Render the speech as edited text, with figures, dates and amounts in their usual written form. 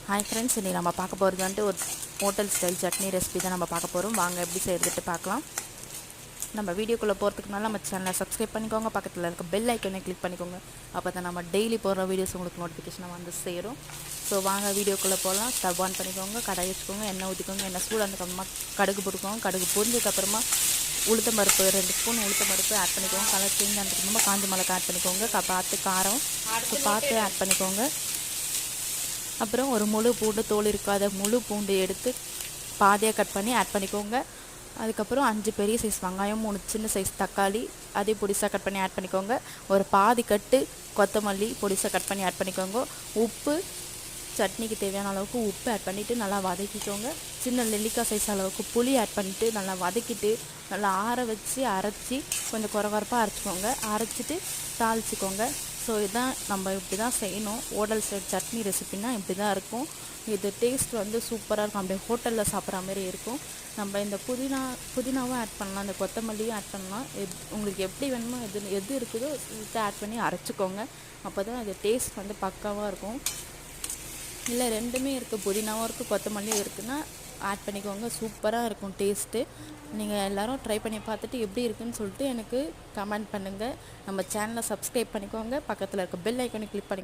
Hi friends, இன்றைக்கி நம்ம பார்க்க போகிறது வந்துட்டு ஒரு ஹோட்டல் ஸ்டைல் சட்னி ரெசிபி தான் நம்ம பார்க்க போகிறோம். வாங்க எப்படி செய்கிறதுட்டு பார்க்கலாம். நம்ம வீடியோக்குள்ளே போகிறதுக்கு முன்னாடி நம்ம சேனலை சப்ஸ்கிரைப் பண்ணிக்கோங்க, பக்கத்தில் இருக்க பெல் ஐக்கனை கிளிக் பண்ணிக்கோங்க. அப்போ தான் நம்ம டெய்லி போடுற வீடியோஸ் உங்களுக்கு நோட்டிஃபிகேஷன் வந்து சேரும். ஸோ வாங்க வீடியோக்குள்ளே போகலாம். ஸ்டவ் ஆன் பண்ணிக்கோங்க, கடாய் வச்சுக்கோங்க, எண்ணெய் ஊற்றிக்கோங்க. எண்ணெய் சூடானதுக்கப்புறமா கடுகு போட்டுக்கோங்க. கடுகு பொரிஞ்சதுக்கப்புறமா உளுத்தம்பருப்பு 2 ஸ்பூன் உளுத்தம்பருப்பு ஆட் பண்ணிக்கோங்க. கலர் சேஞ்ச் ஆனதுக்கப்புறமா காஞ்ச மிளகா ஆட் பண்ணிக்கோங்க. பார்த்து காரம் பார்த்து ஆட் பண்ணிக்கோங்க. அப்புறம் ஒரு முழு பூண்டு, தோல் இருக்காத முழு பூண்டு எடுத்து பாதியாக கட் பண்ணி ஆட் பண்ணிக்கோங்க. அதுக்கப்புறம் 5 பெரிய சைஸ் வெங்காயம், 3 சின்ன சைஸ் தக்காளி அதே பொடிசாக கட் பண்ணி ஆட் பண்ணிக்கோங்க. ஒரு பாதி கட்டு கொத்தமல்லி பொடிசாக கட் பண்ணி ஆட் பண்ணிக்கோங்க. உப்பு, சட்னிக்கு தேவையான அளவுக்கு உப்பு ஆட் பண்ணிவிட்டு நல்லா வதக்கிக்கோங்க. சின்ன நெல்லிக்காய் சைஸ் அளவுக்கு புளி ஆட் பண்ணிவிட்டு நல்லா வதக்கிட்டு நல்லா ஆற வச்சு அரைச்சி கொஞ்சம் குறகுறப்பாக அரைச்சிக்கோங்க. அரைச்சிட்டு தாளிச்சிக்கோங்க. ஸோ இதுதான் நம்ம இப்படி தான் செய்யணும். ஹோட்டல் ஸ்டைல் சட்னி ரெசிபின்னா இப்படி தான் இருக்கும். இது டேஸ்ட் வந்து சூப்பராக இருக்கும். அப்படியே ஹோட்டலில் சாப்பிட்ற மாதிரி இருக்கும். நம்ம இந்த புதினாவும் ஆட் பண்ணலாம், இந்த கொத்தமல்லியும் ஆட் பண்ணலாம். உங்களுக்கு எப்படி வேணுமோ எது இருக்குதோ இதை ஆட் பண்ணி அரைச்சிக்கோங்க. அப்போ தான் அது டேஸ்ட் வந்து பக்காவாக இருக்கும். இல்லை ரெண்டுமே இருக்குது, புதினாவும் இருக்குது கொத்தமல்லியும் இருக்குதுன்னா ஆட் பண்ணிக்கோங்க. சூப்பராக இருக்கும் டேஸ்ட்டு. நீங்கள் எல்லோரும் ட்ரை பண்ணி பார்த்துட்டு எப்படி இருக்குன்னு சொல்லிட்டு எனக்கு கமெண்ட் பண்ணுங்கள். நம்ம சேனலை சப்ஸ்கிரைப் பண்ணிக்கோங்க, பக்கத்தில் இருக்க பெல் ஐக்கானை கிளிக் பண்ணி